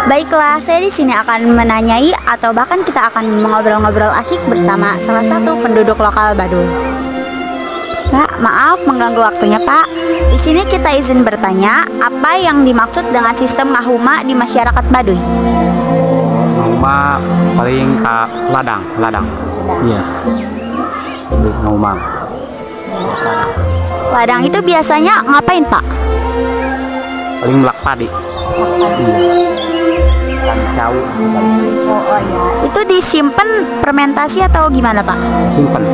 Baiklah, saya di sini akan menanyai atau bahkan kita akan mengobrol-ngobrol asyik bersama salah satu penduduk lokal Baduy. Pak, maaf mengganggu waktunya, Pak. Di sini kita izin bertanya, apa yang dimaksud dengan sistem ngahuma di masyarakat Baduy? Ngahuma paling ke ladang. Iya. Ngahuma. Ladang itu biasanya ngapain, Pak? Paling melak padi. Tancau. Oh ya. Itu disimpan fermentasi atau gimana, Pak? Simpen.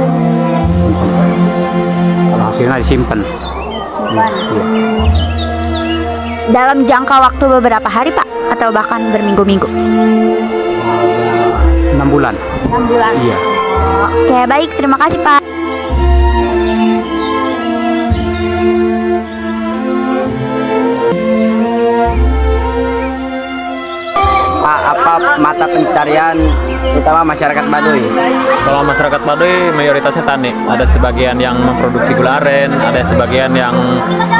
Kalau hasilnya disimpan. Iya. Dalam jangka waktu beberapa hari, Pak, atau bahkan berminggu-minggu? 6 bulan. 6 bulan. Iya. Oke, baik, terima kasih, Pak. Pak, apa mata pencarian utama masyarakat Baduy? Kalau masyarakat Baduy mayoritasnya tani. Ada sebagian yang memproduksi gula aren, ada sebagian yang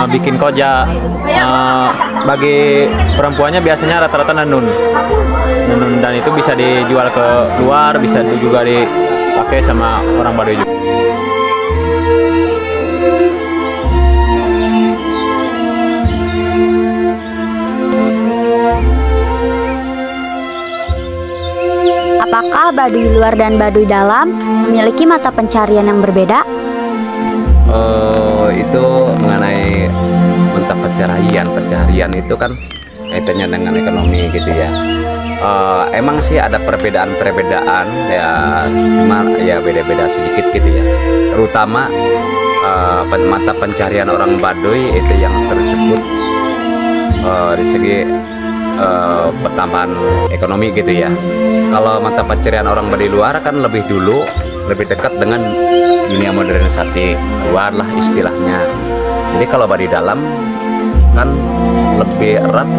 bikin koja. Bagi perempuannya biasanya rata-rata nenun, dan itu bisa dijual ke luar, bisa juga dipakai sama orang Baduy juga. Apakah Baduy luar dan Baduy dalam memiliki mata pencarian yang berbeda? Itu mengenai mata pencaharian itu kan kaitannya dengan ekonomi gitu ya. Emang sih ada perbedaan ya, cuma ya beda-beda sedikit gitu ya. Terutama mata pencarian orang Baduy itu yang tersebut dari segi pertambahan ekonomi gitu ya. Kalau mata pencarian orang Baduy luar kan lebih dekat dengan dunia modernisasi luar lah istilahnya. Jadi kalau Baduy dalam kan lebih erat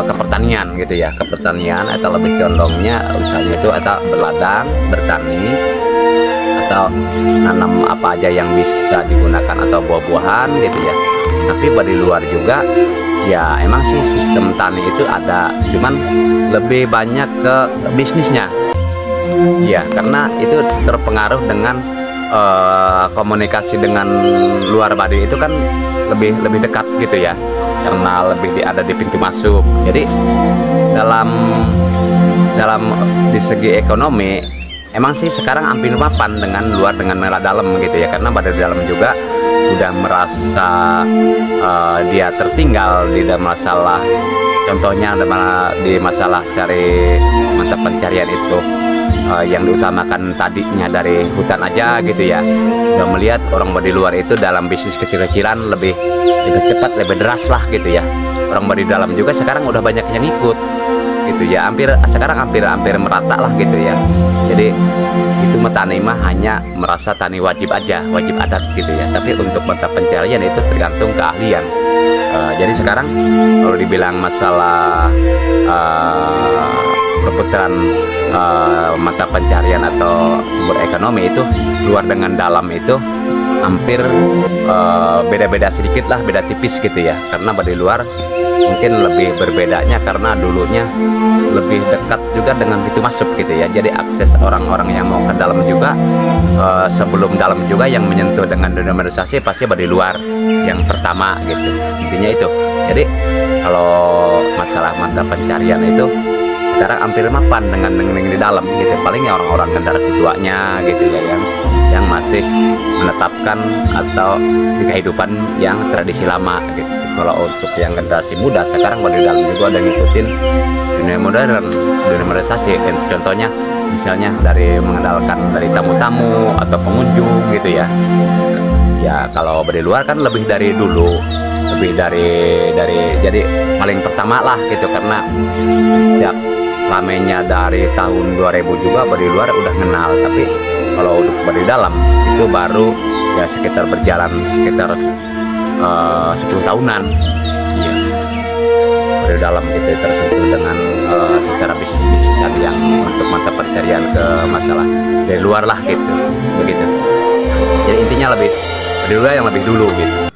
ke pertanian gitu ya, ke pertanian atau lebih condongnya usahanya itu atau berladang, bertani atau nanam apa aja yang bisa digunakan atau buah-buahan gitu ya. Tapi Baduy luar juga ya emang sih sistem tani itu ada, cuman lebih banyak ke bisnisnya. Ya, karena itu terpengaruh dengan komunikasi dengan luar Baduy itu kan lebih dekat gitu ya, karena lebih ada di pintu masuk. Jadi dalam di segi ekonomi emang sih sekarang hampir mapan dengan luar dengan dalam gitu ya, karena Baduy dalam juga udah merasa dia tertinggal di dalam masalah, contohnya di masalah cari mata pencarian itu yang diutamakan tadinya dari hutan aja gitu ya, udah melihat orang Baduy luar itu dalam bisnis kecil-kecilan lebih cepat, lebih deras lah gitu ya. Orang Baduy dalam juga sekarang udah banyak yang ikut gitu ya, sekarang hampir merata lah gitu ya. Jadi itu tani mah hanya merasa tani wajib aja, wajib adat gitu ya. Tapi untuk mata pencarian itu tergantung keahlian. Jadi sekarang kalau dibilang masalah perputaran mata pencarian atau sumber ekonomi itu luar dengan dalam itu hampir beda-beda sedikit lah, beda tipis gitu ya. Karena Baduy luar mungkin lebih berbedanya karena dulunya lebih dekat juga dengan pintu masuk gitu ya, jadi akses orang-orang yang mau ke dalam juga sebelum dalam juga yang menyentuh dengan dunia modernisasi pasti dari luar yang pertama gitu, intinya itu. Jadi kalau masalah mata pencarian itu sekarang hampir mapan dengan di dalam gitu, paling ya orang-orang generasi tuanya gitu ya yang masih menetapkan atau di kehidupan yang tradisi lama gitu. Kalau untuk yang generasi muda sekarang di dalam juga ada ngikutin dunia modern, dunia modernisasi. Contohnya misalnya dari mengandalkan dari tamu-tamu atau pengunjung gitu ya. Ya kalau di luar kan lebih dari dulu, lebih dari jadi paling pertama lah gitu, karena sejak ramenya dari tahun 2000 juga di luar udah kenal, tapi kalau untuk di dalam itu baru ya sekitar berjalan sekitar 10 tahunan ya, di dalam gitu tersentuh dengan secara bisnis-bisnisan yang untuk mata pencarian ke masalah dari luar lah gitu, begitu. Jadi intinya lebih di luar yang lebih dulu gitu.